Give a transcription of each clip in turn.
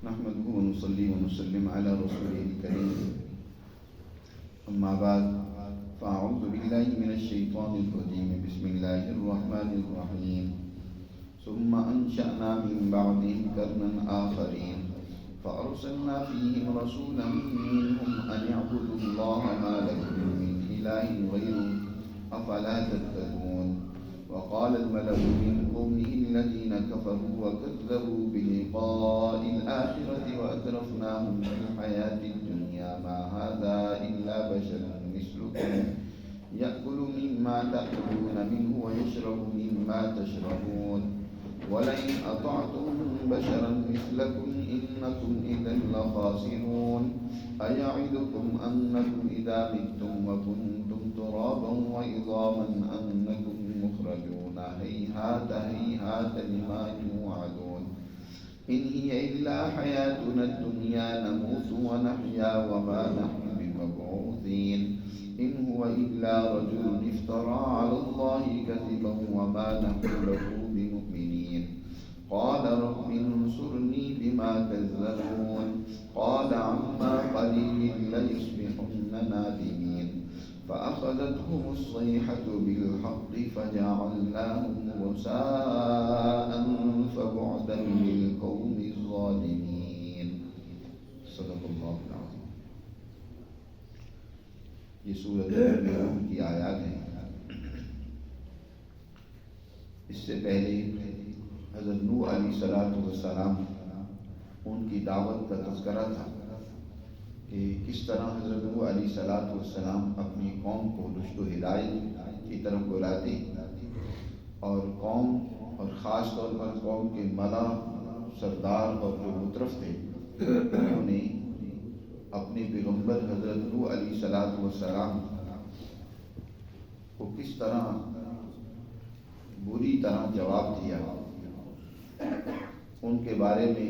نحمده ونصلي ونسلم على رسوله الكريم أما بعد فأعوذ بالله من الشيطان الرجيم بسم الله الرحمن الرحيم ثم أنشأنا من بعدهم قرنا آخرين فأرسلنا فيهم رسولا منهم أن اعبدوا الله ما لكم من إله غيره أفلا تتقون وقال الملأ من قومه الذين كفروا وكذبوا بلقاء الآخرة وأترفناهم في الحياة الدنيا ما هذا إلا بشر مثلكم يأكل مما تأكلون منه ويشرب مما تشربون ولئن أطعتم بشرا مثلكم إنكم إذا لخاسرون أيعدكم أنكم إذا متم وكنتم ترابا وعظاما أنكم مخرجون هيهات هيهات لما توعدون إن هي إلا حياتنا الدنيا نموت ونحيا وما نحن بمبعوثين إن هو إلا رجل افترى على الله كذبا وما نحن له بمؤمنين قال رب انصرني بما كذبون قال عما قليل ليصبحن نادمين فأخذتهم الصيحة بالحق فجعلناهم غثاء فبعدا للقوم الظالمين صدق اللہ العظیم۔ یہ سورۃ المؤمنون کی آیات ہیں۔ اس سے پہلے حضرت نوح علیہ السلام ان کی دعوت کا تذکرہ تھا کہ کس طرح حضرت نوح علیہ السلام اپنی قوم کو رشد و ہدایت کی طرف بلاتے اور قوم اور خاص طور پر قوم کے ملا سردار اور جو مترف تھے انہوں نے اپنے پیغمبر حضرت نوح علیہ السلام کو کس طرح بری طرح جواب دیا، ان کے بارے میں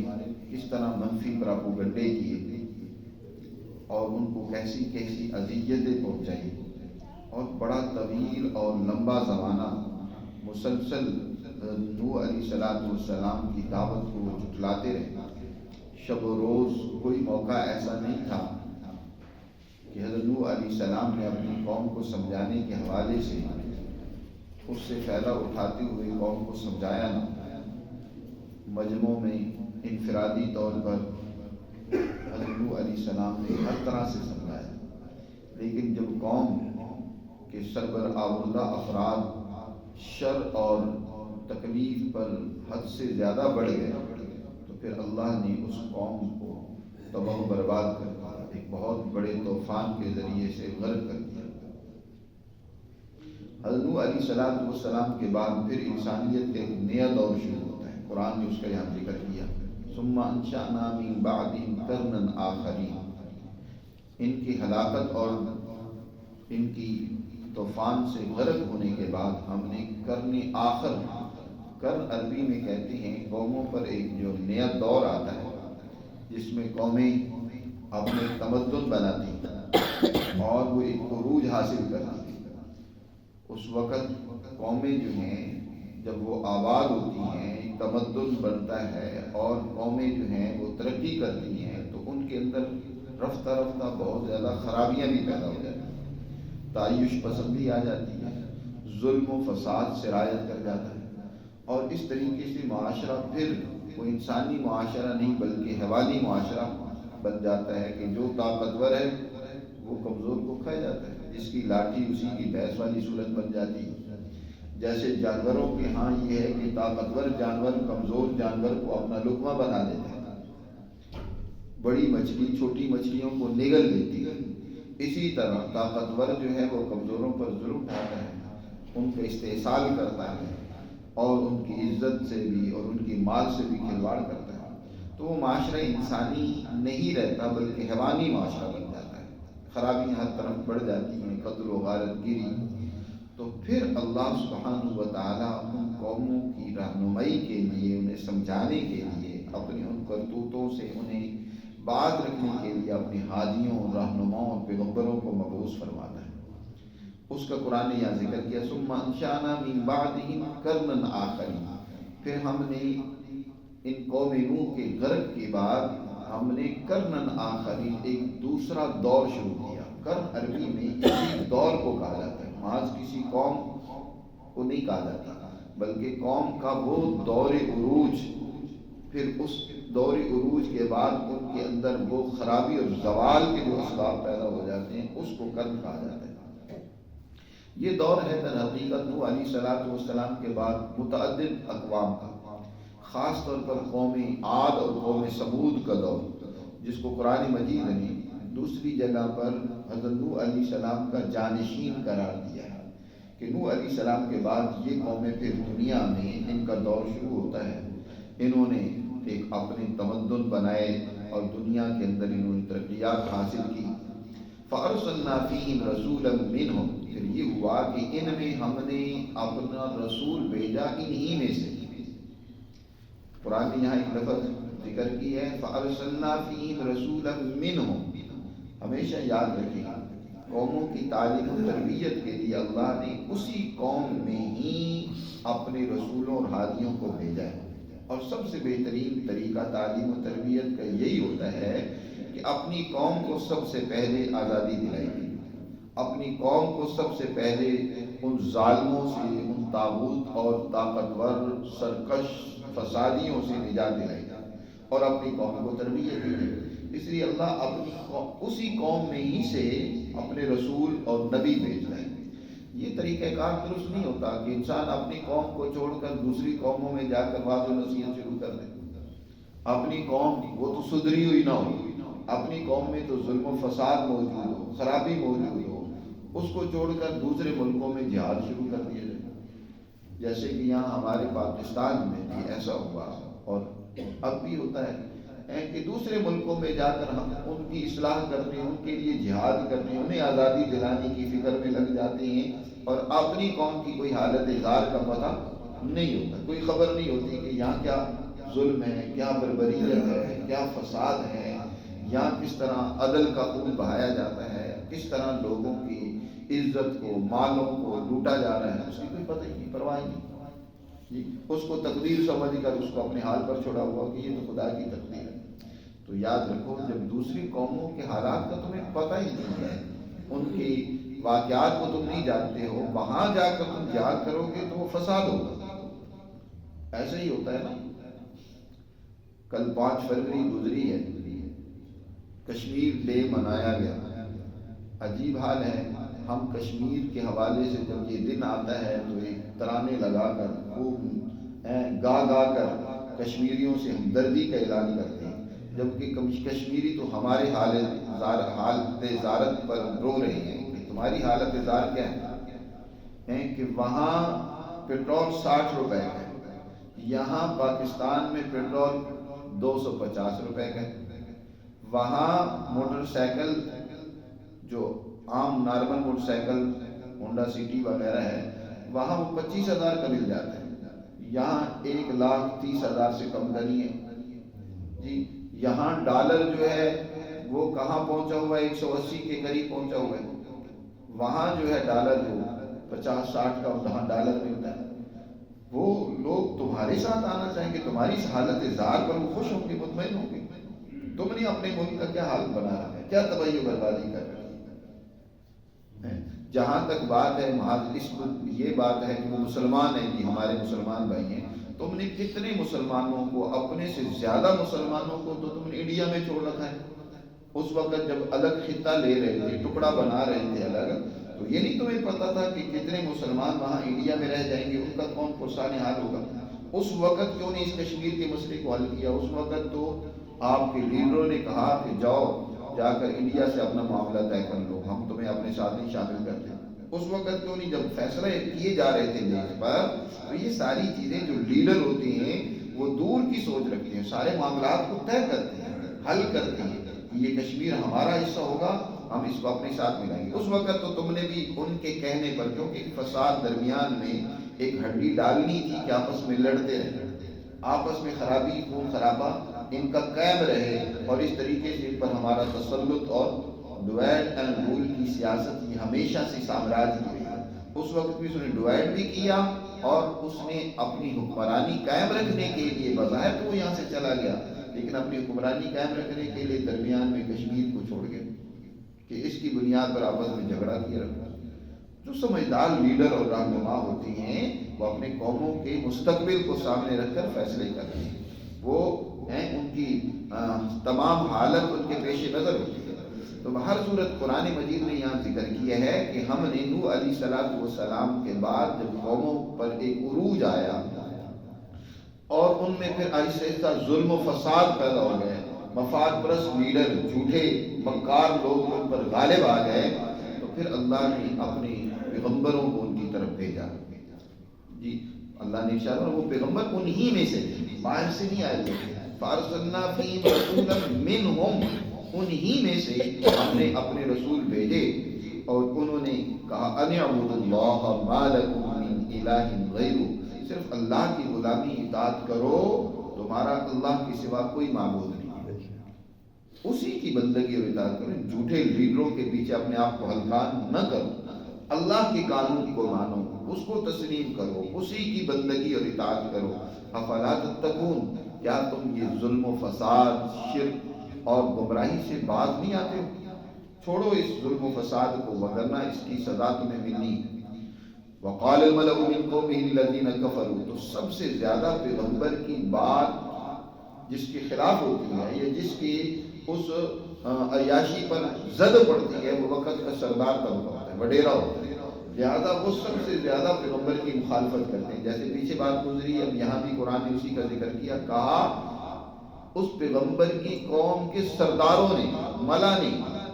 کس طرح منفی پراپوگنڈے کیے اور ان کو کیسی کیسی اذیتیں پہنچائی، اور بڑا طویل اور لمبا زمانہ مسلسل نوح علیہ السلام کی دعوت کو وہ جھٹلاتے رہے۔ شب و روز کوئی موقع ایسا نہیں تھا کہ حضرت نوح علیہ السلام نے اپنی قوم کو سمجھانے کے حوالے سے اس سے فائدہ اٹھاتے ہوئے قوم کو سمجھایا نہ۔ مجمع میں انفرادی طور پر حضرت نوح علیہ السلام نے ہر طرح سے سمجھایا، لیکن جب قوم کے سربراہ افراد شر اور تکلیف پر حد سے زیادہ بڑھ گئے تو پھر اللہ نے اس قوم کو تباہ و برباد کر دیا، ایک بہت بڑے طوفان کے ذریعے سے غرق کر دیا۔ حضرت نوح علیہ السلام کے بعد پھر انسانیت کا ایک نیا دور شروع ہوتا ہے۔ قرآن نے اس کا یہاں ذکر کیا، ثم انشأنا من بعدهم قرنا آخرین۔ ان کی ہلاکت اور ان کی طوفان سے غرق ہونے کے بعد ہم نے قرن آخر، قرن عربی میں کہتے ہیں قوموں پر ایک جو نیا دور آتا ہے جس میں قومیں اپنے تمدن بناتی اور وہ ایک عروج حاصل کرتی۔ اس وقت قومیں جو ہیں جب وہ آباد ہوتی ہیں، تمدن بنتا ہے اور قومیں جو ہیں وہ ترقی کرتی ہیں تو ان کے اندر رفتہ رفتہ بہت زیادہ خرابیاں بھی پیدا ہو جاتی ہیں، تعیش پسندی آ جاتی ہے، ظلم و فساد سرایت کر جاتا ہے، اور اس طریقے سے معاشرہ پھر وہ انسانی معاشرہ نہیں بلکہ حیوانی معاشرہ بن جاتا ہے کہ جو طاقتور ہے وہ کمزور کو کھا جاتا ہے، جس کی لاٹھی اسی کی بھینس والی صورت بن جاتی ہے۔ جیسے جانوروں کے ہاں یہ ہے کہ طاقتور جانور کمزور جانور کو اپنا لقمہ بنا لیتے ہیں، بڑی مچھلی چھوٹی مچھلیوں کو نگل دیتی ہے، اسی طرح طاقتور جو ہے وہ کمزوروں پر ظلم ڈھاتا ہے، ان کا استحصال کرتا ہے اور ان کی عزت سے بھی اور ان کی مال سے بھی کھلواڑ کرتا ہے، تو وہ معاشرہ انسانی نہیں رہتا بلکہ حیوانی معاشرہ بن جاتا ہے، خرابیاں ہر طرف بڑھ جاتی ہیں، قتل و غارت گیری۔ تو پھر اللہ سبحانہ و تعالیٰ ان قوموں کی رہنمائی کے لیے، انہیں سمجھانے کے لیے، اپنے ان کرتوتوں سے انہیں باز رکھنے کے لیے اپنے ہادیوں، رہنماؤں اور پیغمبروں کو مبعوث فرماتا ہے۔ اس کا قرآن نے یہاں ذکر کیا، ثم انشأنا من بعدهم قرنا آخرین، پھر ہم نے ان قوم نوح کے غرق کے بعد ہم نے کرنن آخری ایک دوسرا دور شروع کیا. کرن عربی میں اسی دور کو کہا جاتا ہے، آج کسی قوم کو نہیں کہا جاتا، بلکہ قوم کا وہ دور عروج، پھر اس دور عروج کے بعد ان کے اندر وہ خرابی اور زوال کے جو اسباب پیدا ہو جاتے ہیں اس کو کرن کہا جاتا ہے. یہ دور ہے در حقیقت نوح علیہ السلام کے بعد متعدد اقوام کا، خاص طور پر قوم عاد اور قوم ثمود کا دور، جس کو قرآن مجید نے دوسری جگہ پر حضرت نوح علیہ السلام کا جانشین قرار دیا ہے کہ نوح علیہ السلام کے بعد یہ قومیں پھر دنیا میں ان کا دور شروع ہوتا ہے. انہوں نے ایک اپنے تمدن بنائے اور دنیا کے اندر انہوں نے ترقیات حاصل کی. فَأَرْسَلْنَا فِيهِمْ رَسُولًا مِّنْهُمْ، پھر یہ ہوا کہ ان میں ہم نے اپنا رسول بھیجا انہی میں سے. قرآن نے یہاں ایک لفظ ذکر کی ہے فَأَرْسَلْنَا فِيهِمْ رَسُولًا مِّنْهُمْ. ہمیشہ یاد رکھیں قوموں کی تعلیم و تربیت کے لیے اللہ نے اسی قوم میں ہی اپنے رسولوں اور ہادیوں کو بھیجا ہے. اور سب سے بہترین طریقہ تعلیم و تربیت کا یہی ہوتا ہے کہ اپنی قوم کو سب سے پہلے آزادی دلائی گئی، اپنی قوم کو سب سے پہلے ان ظالموں سے، ان طاغوت اور طاقتور سرکش فسادیوں سے نجات دلائی اور اپنی قوم کو تربیت دی. اس لیے اللہ اپنی اسی قوم میں ہی سے اپنے رسول اور نبی بھیجتا ہے. یہ طریقہ کار درست نہیں ہوتا کہ انسان اپنی قوم کو چھوڑ کر دوسری قوموں میں جا کر واضح نصیحت شروع کر دے. اپنی قوم وہ تو سدھری ہوئی نہ ہو، اپنی قوم میں تو ظلم و فساد موجود ہو، خرابی موجود ہو، اس کو چھوڑ کر دوسرے ملکوں میں جہاد شروع کر دیا جائے. جیسے کہ یہاں ہمارے پاکستان میں بھی ایسا ہوا اور اب بھی ہوتا ہے کہ دوسرے ملکوں میں جا کر ہم ان کی اصلاح کرنے، ان کے لیے جہاد کرنے، انہیں آزادی دلانے کی فکر میں لگ جاتے ہیں اور اپنی قوم کی کوئی حالت زار کا پتہ نہیں ہوتا، کوئی خبر نہیں ہوتی کہ یہاں کیا ظلم ہے، کیا بربریت ہے، کیا فساد ہے، یہاں کس طرح عدل کا خون بہایا جاتا ہے، کس طرح لوگوں کی عزت کو، مالوں کو لوٹا جا رہا ہے. اس کی کوئی پتہ ہی نہیں، پرواہ نہیں جی. اس کو تقدیر سمجھ کر اس کو اپنے حال پر چھوڑا ہوا کہ یہ تو خدا کی تقدیر ہے. تو یاد رکھو جب دوسری قوموں کے حالات کا تمہیں پتہ ہی نہیں ہے، ان کی واقعات کو تم نہیں جانتے ہو، وہاں جا کر تم جہاد کرو گے تو وہ فساد ہوگا. ایسا ہی ہوتا ہے نا. کل 5 فروری گزری ہے، کشمیر ڈے منایا گیا. عجیب حال ہے، ہم کشمیر کے حوالے سے جب یہ دن آتا ہے تو ایک ترانے لگا کر خوب گا کر کشمیریوں سے ہمدردی کا اعلان کرتے ہیں، جبکہ کشمیری تو ہمارے حالت زارت پر رو رہے ہیں کہ تمہاری حالت زار کیا ہے کہ وہاں پیٹرول 60 روپے کا ہے، یہاں پاکستان میں پیٹرول 250 روپے کا ہے. وہاں موٹر سائیکل جو عام normal motor cycle Honda city وغیرہ ہے وہاں وہ 25,000 کا مل جاتا ہے، یہاں 1,30,000 سے کم کا نہیں ہے جی. یہاں ڈالر جو ہے وہ کہاں پہنچا ہوا ہے، 180 کے قریب پہنچا ہوا ہے. وہاں جو ہے ڈالر جو 50-60 کا وہاں ڈالر ملتا ہے. وہ لوگ تمہارے ساتھ آنا چاہیں گے، تمہاری حالت زار پر وہ خوش ہوں گے، مطمئن ہوں گے. تم نے اپنے ملک کا کیا حال بنا رہا ہے، کیا تباہی و بربادی کر رہا ہے. جہاں تک بات ہے یہ بات ہے کہ وہ مسلمان ہیں کہ ہمارے مسلمان بھائی ہیں، تم نے کتنے مسلمانوں کو، اپنے سے زیادہ مسلمانوں کو تو تم نے انڈیا میں چھوڑ رکھا ہے. اس وقت جب الگ خطہ لے رہے تھے، ٹکڑا بنا رہے تھے الگ، تو یہ نہیں تمہیں پتا تھا کہ کتنے مسلمان وہاں انڈیا میں رہ جائیں گے، ان کا کون پرسان حال ہوگا. اس وقت کیوں نہیں اس کشمیر کے مسئلے کو حل کیا؟ اس وقت تو آپ کے لیڈروں نے کہا کہ جاؤ جا کر انڈیا سے اپنا معاملہ طے کر لو، ہم تمہیں اپنے ساتھ نہیں شامل کرتے. اس وقت کیوں نہیں؟ جب فیصلے کیے جا رہے تھے دیش پر، تو یہ ساری چیزیں جو لیڈر ہوتے ہیں وہ دور کی سوچ رکھتے ہیں، سارے معاملات کو طے کرتے ہیں، حل کرتے ہیں. یہ کشمیر ہمارا حصہ ہوگا، ہم اس کو اپنے ساتھ ملائیں گے. اس وقت تو تم نے بھی ان کے کہنے پر، کیونکہ فساد درمیان میں ایک ہڈی ڈالنی تھی کہ آپس میں لڑتے رہے، آپس میں خرابی خون خرابہ ان کا قائم رہے، اور اس طریقے سے ان پر ہمارا تسلط اور ڈوائڈ اینڈ رول کی سیاست یہ ہمیشہ سے سامراج کی رہی ہے. اس وقت بھی اس نے ڈوائڈ بھی کیا اور اس نے اپنی حکمرانی قائم رکھنے کے لیے، بظاہر تو وہ یہاں سے چلا گیا لیکن اپنی حکمرانی قائم رکھنے کے لیے درمیان میں کشمیر کو چھوڑ گیا کہ اس کی بنیاد پر آپس میں جھگڑا کیا رکھا۔ جو سمجھدار لیڈر اور رہنما ہوتی ہیں وہ اپنے قوموں کے مستقبل کو سامنے رکھ کر فیصلے کرتی ہیں، وہ ہیں ان کی تمام حالت ان کے پیش نظر ہوتی ہے۔ تو بہر صورت قرآن مجید نے یہاں ذکر کیا ہے کہ ہم نے نوح علیہ السلام کے بعد جب قوموں پر ایک عروج آیا اور ان میں پھر آہستہ آہستہ ظلم و فساد پیدا ہو گئے، مفاد پرست لیڈر، جھوٹے مکار لوگ ان پر غالب آ گئے، تو پھر اللہ نے اپنے پیغمبروں کو ان کی طرف بھیجا۔ جی اللہ نے ارشاد وہ پیغمبر انہی میں سے تھے، باہر سے نہیں آئے تھے۔ فارسلنا فیہم رسولا منہم، انہی میں سے ہم نے اپنے رسول بھیجے اور انہوں نے کہا ان اعبدوا اللہ ما لکم من الہ غیرہ، صرف اللہ کی غلامی اطاعت کرو، تمہارا اللہ کے سوا کوئی معبود نہیں، اسی کی بندگی اور اطاعت کرو، جھوٹے لیڈروں کے پیچھے اپنے آپ کو ہلکان نہ کرو، اللہ کے قانون کو مانو، اس کو تسلیم کرو، اسی کی بندگی اور اطاعت کرو۔ افلا تتقون، کیا تم یہ ظلم و فساد، شرک اور گمراہی سے باز نہیں آتے ہو؟ چھوڑو اس ظلم و فساد کو ورنہ اس کی سزا تمہیں ملنی۔ وقال الملأ من قومه الذين كفروا، تو سب سے زیادہ پیغمبر کی بات جس کے خلاف ہوتی ہے یا جس کی اس عیاشی پر زد پڑتی ہے وہ وقت کا سردار طبقہ ہوتا ہے، وڈیرا ہوتا ہے، لہذا وہ سب سے زیادہ پیغمبر کی مخالفت کرتے ہیں۔ جیسے پیچھے بات گزری، اب یہاں بھی قرآن نے اسی کا ذکر کیا، کہا اس پیغمبر کی قوم کے سرداروں نے، ملا نے،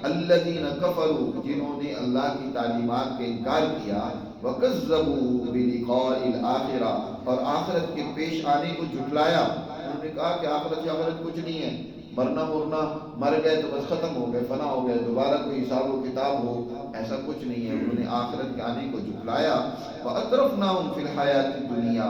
الذین کفروا، جنہوں نے اللہ کی تعلیمات کا انکار کیا، وکذبوا بلقاء الآخرہ، اور آخرت کے پیش آنے کو جھٹلایا۔ انہوں نے کہا کہ آخرت کچھ نہیں ہے، مرنا مر گئے تو بس ختم ہو گئے، فنا ہو گئے، دوبارہ کوئی حساب و کتاب ہو، ایسا کچھ نہیں ہے۔ انہوں نے آخرت کے آنے کو جھٹلایا۔ وَأَتْرَفْنَاهُمْ فِي الْحَيَاةِ الدُّنْيَا،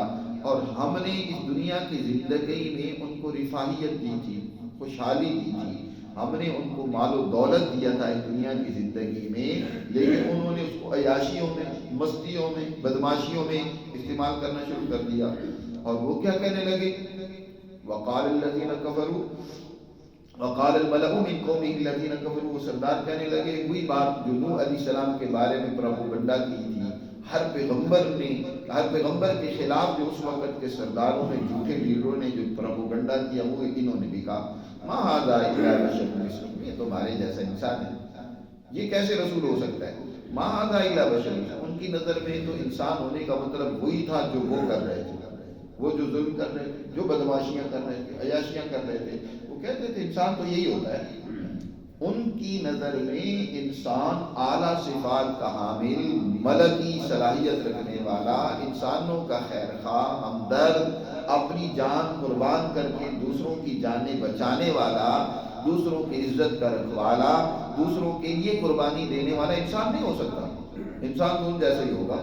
اور ہم نے اس دنیا کی زندگی میں ان کو رفاہیت دی تھی، خوشحالی دی تھی، ہم نے ان کو مال و دولت دیا تھا اس دنیا کی زندگی میں، لیکن انہوں نے اس کو عیاشیوں میں، مستیوں میں، بدماشیوں میں استعمال کرنا شروع کر دیا۔ اور وہ کیا کہنے لگے؟ وقال الذین کفروا، وقال الملأ من قومه الذین کفروا، وہ سردار کہنے لگے وہی بات جو نوح علیہ السلام کے بارے میں پروپیگنڈا کی تھی، ہر پیغمبر کے خلاف جو اس وقت کے سرداروں نے، جھوٹے لیڈروں نے جو پروپیگنڈا کیا، وہ انہوں نے بھی کہا ما ھذا الا بشر مثلکم، یہ تمہارے جیسا انسان ہے، یہ کیسے رسول ہو سکتا ہے؟ ما ھذا الا بشر، ان کی نظر میں تو انسان ہونے کا مطلب وہی تھا جو وہ کر رہے تھے، وہ جو ظلم کر رہے تھے، جو بدماشیاں کر رہے تھے، عیاشیاں کر رہے تھے، وہ کہتے تھے انسان تو یہی ہوتا ہے۔ ان کی نظر میں انسان اعلیٰ صفات کا حامل، ملکی صلاحیت رکھنے والا، انسانوں کا خیر خواہ، ہمدرد، اپنی جان قربان کر کے دوسروں کی جانیں بچانے والا، دوسروں کی عزت کا رکھوالا، دوسروں کے لیے قربانی دینے والا انسان نہیں ہو سکتا، انسان تو ان جیسا ہی ہوگا۔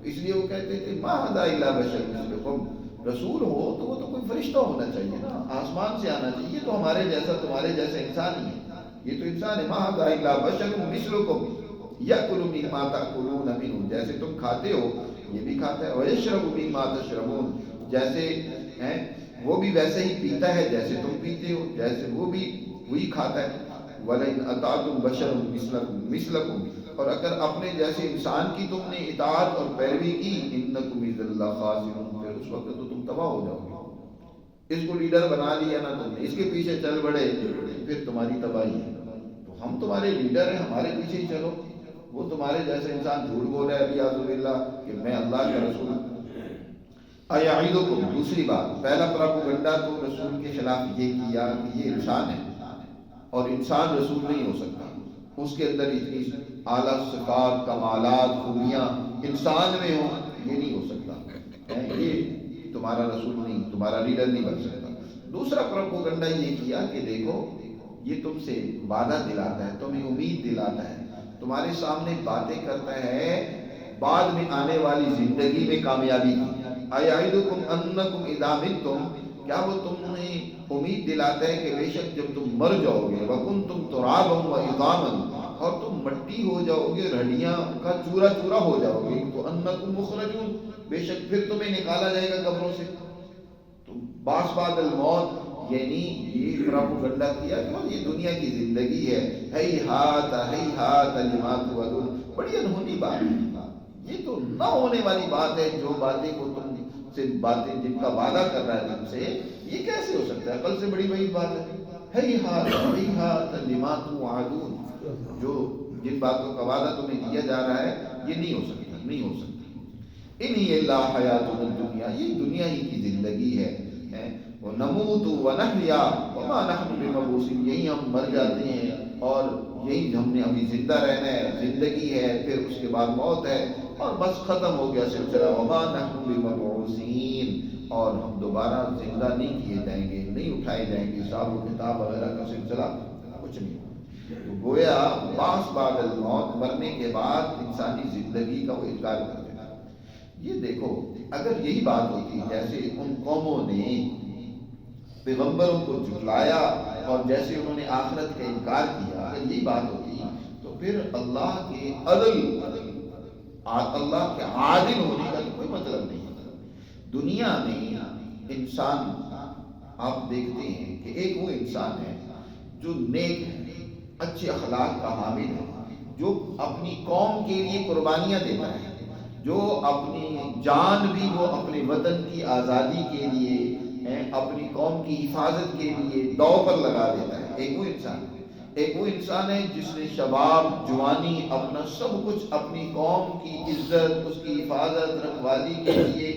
اس لیے وہ کہتے تھے ما ھذا الا بشر مثلکم، رسول ہو تو وہ تو کوئی فرشتہ ہونا چاہیے نا، آسمان سے آنا چاہیے، تو ہمارے جیسا تمہارے جیسا انسان ہی ہے، یہ تو انسان ہے۔ ما ھذا الا بشر مثلکم یأکل مما تأکلون منہ، جیسے تم کھاتے ہو یہ بھی کھاتا ہے، ویشرب مما تشربون، جیسے ہیں وہ بھی ویسے ہی پیتا ہے جیسے تم پیتے ہو، جیسے وہ بھی وہی کھاتا ہے۔ وَلَئِنْ أَطَعْتُمْ بَشَرًا مِثْلَكُمْ، اور اگر اپنے جیسے انسان کی تم نے اطاعت اور پیروی کی، إِنَّكُمْ إِذًا لَخَاسِرُونَ، پھر اس وقت تو تم تباہ ہو جاؤ گے۔ اس کو لیڈر بنا لیا نا تم نے، اس کے پیچھے چل بڑے، پھر تمہاری تباہی ہے۔ تو ہم تمہارے لیڈر ہیں، ہمارے پیچھے ہی چلو، وہ تمہارے جیسے انسان جھوٹ بول رہا ہے ابھی اعوذ باللہ کہ میں اللہ کا رسول ہوں۔ اَیَعِدُکُم، دوسری بات، پہلا پروپیگنڈا تو رسول کے خلاف یہ کیا کہ یہ انسان ہے اور انسان رسول نہیں ہو سکتا، اس کے اندر اتنی اعلیٰ صفات، کمالات، خوبیاں انسان میں ہوں، یہ نہیں ہو سکتا، یہ تمہارا رسول نہیں، تمہارا لیڈر نہیں بن سکتا۔ دوسرا پروپیگنڈا یہ کیا کہ دیکھو یہ تم سے وعدہ دلاتا ہے، تمہیں امید دلاتا ہے، تمہارے سامنے باتیں کرتا ہے بعد میں آنے والی زندگی میں کامیابی کی۔ اَیَعِدُکُم أَنَّکُمْ إِذَا مِتُّم، کیا وہ تمہیں امید دلاتا ہے کہ بے شک جب تم مر جاؤ گے وَكُنْتُمْ تُرَابًا وَعِظَامًا اور تم مٹی ہو جاؤ گے، ہڈیاں کا چورا چورا ہو جاؤ گے، تو انکم مخرجون بے شک پھر تمہیں نکالا جائے گا قبروں سے. تو باس بعد الموت یعنی یہ پروپیگنڈا کیا کہ یہ دنیا کی زندگی ہے، ہیہات لما توعدون. بڑی انہونی بات ہے، یہ تو نہ ہونے والی بات ہے. جو باتیں کو تم سے باتیں جن کا وعدہ کر رہا ہے تم سے، یہ کیسے ہو سکتا ہے؟ عقل سے بڑی بڑی بات ہے. ہیہات لما توعدون، جو جن باتوں کا وعدہ تمہیں دیا جا رہا ہے یہ نہیں ہو سکتا، نہیں ہو سکتا. ان ہی الا حیاتنا الدنیا، یہ دنیا ہی کی زندگی ہے. ونموت ونحیا وما نحن بمبعوثین، یہی ہم مر جاتے ہیں اور یہی ہم نے ابھی زندہ رہنا ہے. زندگی ہے، پھر اس کے بعد موت ہے، اور بس ختم ہو گیا سلسلہ. وما نحن بمبعوثین، اور ہم دوبارہ زندہ نہیں کیے جائیں گے، نہیں اٹھائے جائیں گے. حساب و کتاب وغیرہ کا سلسلہ کچھ نہیں ہوگا. تو گویا باس بعد الموت، مرنے کے بعد انسانی زندگی کا وہ انکار کر دینا. یہ دیکھو اگر یہی بات ہوتی جیسے ان قوموں نے پیغمبروں کو جھٹلایا اور جیسے انہوں نے آخرت کا انکار کیا، اگر یہی بات ہوتی تو پھر اللہ کے عدل، اللہ کے عادل ہونے کا کوئی مطلب نہیں. دنیا میں انسان آپ دیکھتے ہیں کہ ایک وہ انسان ہے جو نیک ہے، اچھے اخلاق کا حامل ہے، جو اپنی قوم کے لیے قربانیاں دیتا ہے، جو اپنی جان بھی وہ اپنے وطن کی آزادی کے لیے، اپنی قوم کی حفاظت کے لیے داؤ پر لگا دیتا ہے. ایک وہ انسان ہے. ایک وہ انسان ہے جس نے شباب، جوانی، اپنا سب کچھ اپنی قوم کی عزت، اس کی حفاظت، رکھوالی کے لیے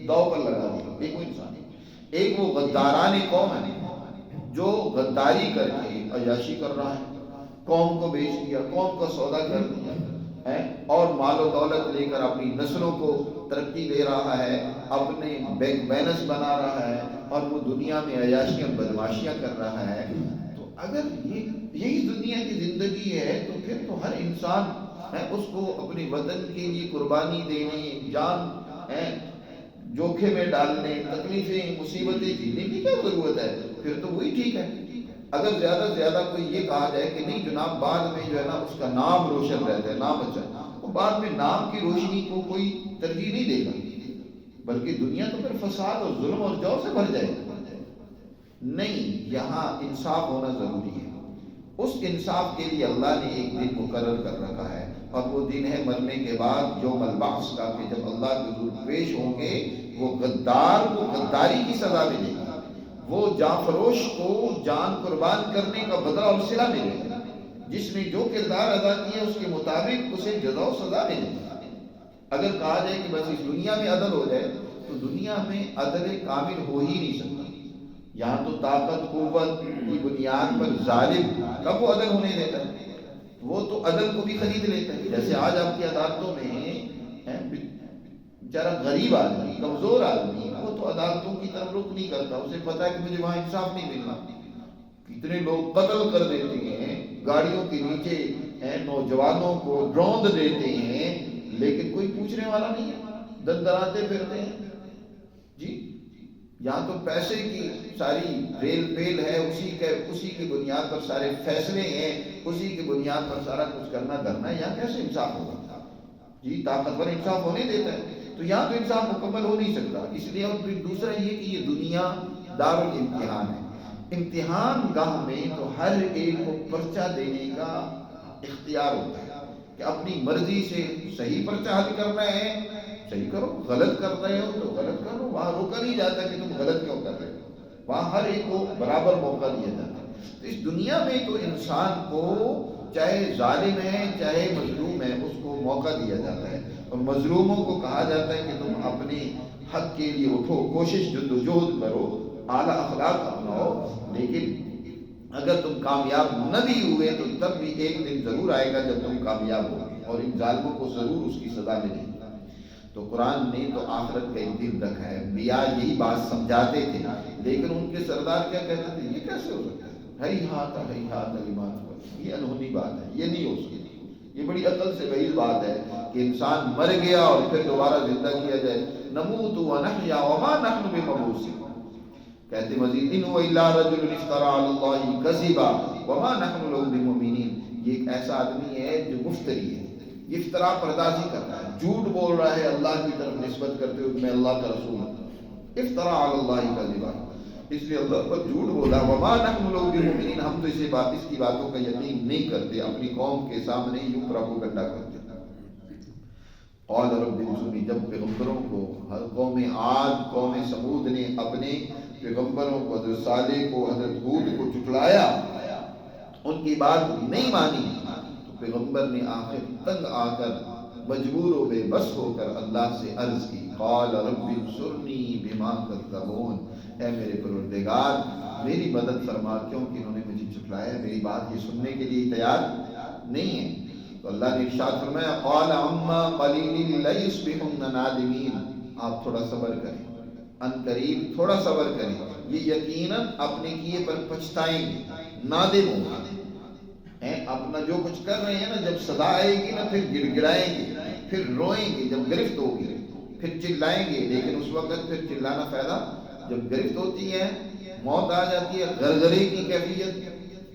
داؤ پر لگا دیا. ایک وہ انسان ہے. ایک وہ غداران قوم ہے جو غداری کر کے عیاشی کر رہا ہے، قوم کو بیچ دیا، قوم کا سودا کر دیا ہے، اور مال و دولت لے کر اپنی نسلوں کو ترقی دے رہا ہے، اپنے بینک بیلنس بنا رہا ہے، اور وہ دنیا میں عیاشیاں بدماشیاں کر رہا ہے. تو اگر یہی دنیا کی زندگی ہے تو پھر تو ہر انسان اس کو اپنے وطن کے لیے قربانی دینے، جان جوکھے میں ڈالنے، تکلیفیں مصیبتیں جھیلنے کی کیا ضرورت ہے؟ پھر تو وہی ٹھیک ہے. اگر زیادہ سے زیادہ کوئی یہ کہا جائے کہ نہیں جناب بعد میں جو ہے نا اس کا نام روشن رہتا ہے، نام اچھا، تو بعد میں نام کی روشنی کو کوئی ترجیح نہیں دے گا، بلکہ دنیا تو پھر فساد اور ظلم اور جور سے بھر جائے گا. نہیں، یہاں انصاف ہونا ضروری ہے. اس انصاف کے لیے اللہ نے ایک دن مقرر کر رکھا ہے، اور وہ دن ہے مرنے کے بعد یوم البعث کا، کہ جب اللہ کے حضور پیش ہوں گے وہ غدار کو غداری کی سزا ملے گی، وہ جاں فروش کو جان قربان کرنے کا بدلہ اور صلہ ملے گا. جس نے جو کردار ادا کیا اس کے مطابق اسے جزا و سزا ملے گی. اگر کہا جائے کہ بس اس دنیا میں عدل ہو جائے تو دنیا میں عدل کامل ہو ہی نہیں سکتا. یہاں تو طاقت قوت کی بنیاد پر ظالم کب وہ عدل ہونے دیتا ہے؟ وہ تو عدل کو بھی خرید لیتا ہے. جیسے آج آپ کی عدالتوں میں بیچارہ غریب آدمی، کمزور آدمی، وہ تو عدالتوں کی طرف رخ نہیں کرتا. اسے پتا ہے کہ مجھے وہاں انصاف نہیں ملنا. کتنے لوگ قتل کر دیتے ہیں، گاڑیوں کے نیچے نوجوانوں کو روند دیتے ہیں، لیکن کوئی پوچھنے والا نہیں ہے، دن دراتے پھرتے ہیں. جی یہاں تو پیسے کی ساری ریل پیل ہے، اسی کی بنیاد پر سارے فیصلے ہیں، اسی کی بنیاد پر سارا کچھ کرنا دھرنا ہے. یہاں کیسے انصاف ہوگا؟ جی طاقتور انصاف ہونے دیتا ہے، تو یہاں تو انصاف مکمل ہو نہیں سکتا. اس لیے اور پھر دوسرا یہ کہ یہ دنیا دار الامتحان ہے. امتحان گاہ میں تو ہر ایک کو پرچہ دینے کا اختیار ہوتا ہے کہ اپنی مرضی سے صحیح پرچہ حل کرنا ہے صحیح کرو، غلط کر رہے ہو تو غلط کرو. وہاں روکا نہیں جاتا کہ تم غلط کیوں کر رہے ہو، وہاں ہر ایک کو برابر موقع دیا جاتا ہے. تو اس دنیا میں تو انسان کو چاہے ظالم ہے چاہے مظلوم ہے اس کو موقع دیا جاتا ہے، اور مظلوموں کو کہا جاتا ہے کہ تم اپنے حق کے لیے اٹھو، کوشش جدوجہد کرو، اعلیٰ اخلاق اپناؤ. لیکن اگر تم کامیاب نہ بھی ہوئے تو تب بھی ایک دن ضرور آئے گا جب تم کامیاب ہوگے، اور ان ظالموں کو ضرور اس کی سزا ملے گی. تو قرآن نے تو آخرت کا ایک دن رکھا ہے. انبیاء یہی بات سمجھاتے تھے، لیکن ان کے سردار کیا کہتے تھے؟ یہ کیسے ہو سکتا ہے؟ ہیہات لما توعدون، یہ انہونی بات ہے، یہ نہیں ہو سکتی. یہ بڑی عقل سے بعید بات ہے کہ انسان مر گیا اور پھر دوبارہ زندہ کیا جائے. نموت ونحیا وما نحن بمبعوثین. کہتے مزید ان هو الا رجل افترى على الله كذبا وما نحن له بمؤمنين، یہ ایک ایسا آدمی ہے جو مفتری ہے، یہ افترا پردازی کرتا ہے، جھوٹ بول رہا ہے اللہ کی طرف نسبت کرتے ہوئے میں اللہ کا رسول ہوں، افترا علی اللہ کذبا، اس لیے اللہ پر جھوٹ بولا، وما نحن له بمؤمنین، ہم تو اس کی باتوں کا یقین نہیں کرتے، اپنی قوم کے سامنے یوں پروپیگنڈا کرتے۔ قال رب انصرنی، جب پیغمبروں کو ہر قوم عاد قوم ثمود نے اپنے پیغمبروں کو حضرت صالح کو حضرت ہود کو جھٹلایا، ان کی بات نہیں مانی، تو پیغمبر نے آخر تنگ آ کر مجبور و بے بس ہو کر اللہ سے عرض کی، قال رب انصرنی بما کذبون، اے میرے پروردگار میری مدد فرما، کیونکہ انہوں نے مجھے جھٹلایا، میری بات یہ سننے کے لیے تیار نہیں ہے۔ تو اللہ نے ارشاد فرمایا، قال عما قلیل لیصبحن نادمین، آپ تھوڑا صبر کریں، ان قریب تھوڑا صبر کریں، یہ یقیناً اپنے کیے پر پچھتائیں گے، نادم ہوں گے، اپنا جو کچھ کر رہے ہیں نا، جب سزا آئے گی نا پھر گڑ گڑائیں گے، پھر روئیں گے، جب گرفت ہوگی پھر چلائیں گے، لیکن اس وقت پھر چلانا فائدہ، جب گرفت ہوتی ہے موت آ جاتی ہے، غرغرے کی کیفیت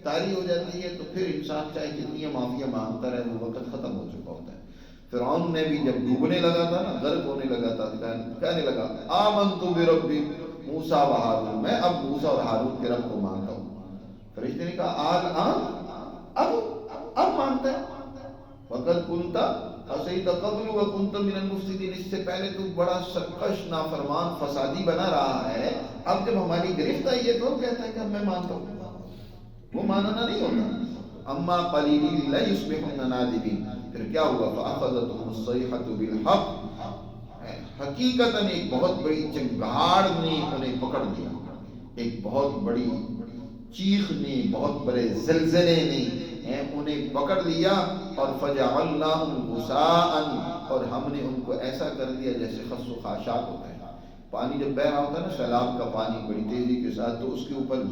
طاری ہو جاتی ہے، تو پھر انسان چاہے کتنی معافیاں مانگتا رہے، وہ وقت ختم ہو چکا ہوتا ہے۔ فرعون نے بھی جب ڈوبنے لگا تھا نا، غرق ہونے لگا تھا، کہنے لگا آمنت برب موسیٰ و ہارون، میں اب موسیٰ اور ہارون کے رب کو مانتا ہوں۔ فرشتے نے کہا اب مانتا ہے، وقت کنتا عصیت قبل وکنت من المفسدین، اس سے پہلے تو بڑا سرکش نافرمان فسادی بنا رہا ہے، اب جب ہماری گرفت آئی ہے تو کہتا ہے کہ میں مانتا ہوں، وہ ماننا نہیں ہوتا۔ اما قلیل لیصبحن نادمین، پھر کیا ہوا، فاخذتهم الصیحۃ بالحق، حقیقتاً ایک بہت بڑی چنگاڑ نے انہیں پکڑ لیا، ایک بہت بڑی چیخ نے، بہت بڑے زلزلے نے انہیں پکڑ لیا، اور فجعلناہم غثاء، اور ہم نے ان کو ایسا کر دیا جیسے خس و خاشاک ہوتا ہے، پانی جب بہ رہا ہوتا ہے نا، سیلاب کا پانی بڑی تیزی کے ساتھ، تو اس کے اوپر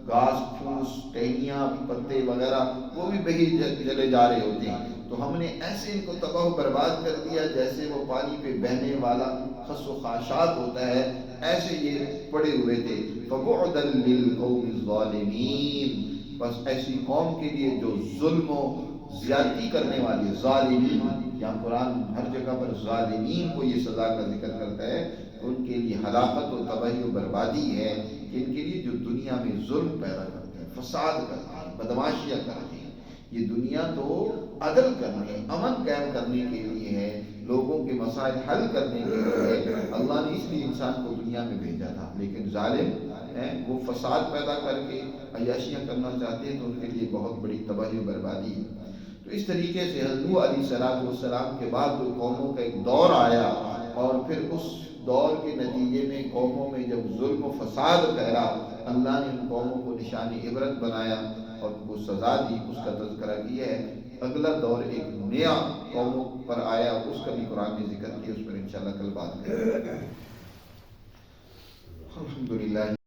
گھاس پھوس ٹہنیاں پتے وغیرہ وہ بھی بہی چلے جا رہے ہوتے ہیں، تو ہم نے ایسے ان کو تباہ و برباد کر دیا جیسے وہ پانی پہ بہنے والا خس و خاشاک ہوتا ہے، ایسے یہ پڑے ہوئے تھے۔ فَبُعْدًا لِلْقَوْمِ الظَّالِمِينَ، بس ایسی قوم کے لیے جو ظلم و زیادتی کرنے والی، ظالمین، یہاں قرآن ہر جگہ پر ظالمین کو یہ سزا کا ذکر کرتا ہے، ان کے لیے ہلاکت و تباہی و بربادی ہے، ان کے لیے جو دنیا میں ظلم پیدا کرتے ہیں، فساد کرتے ہیں، بدماشیاں کرتے ہیں۔ یہ دنیا تو عدل کرنے، امن قائم کرنے کے لیے ہے، لوگوں کے مسائل حل کرنے کے لیے اللہ نے اس لیے انسان کو دنیا میں بھیجا تھا، لیکن ظالم ہیں وہ فساد پیدا کر کے عیاشیاں کرنا چاہتے ہیں، تو ان کے لیے بہت بڑی تباہی و بربادی ہے۔ تو اس طریقے سے حضرت نوح علیہ السلام کے بعد جو قوموں کا ایک دور آیا، اور پھر اس دور کے نتیجے میں قوموں میں جب ظلم و فساد پھیلا، اللہ نے ان قوموں کو نشانی عبرت بنایا اور ان کو سزا دی، اس کا تذکرہ کیا ہے۔ اگلا دور ایک نیا قوموں پر آیا، اس کا بھی قرآن نے ذکر کیا، اس پر انشاءاللہ کل بات کریں گے۔ الحمدللہ۔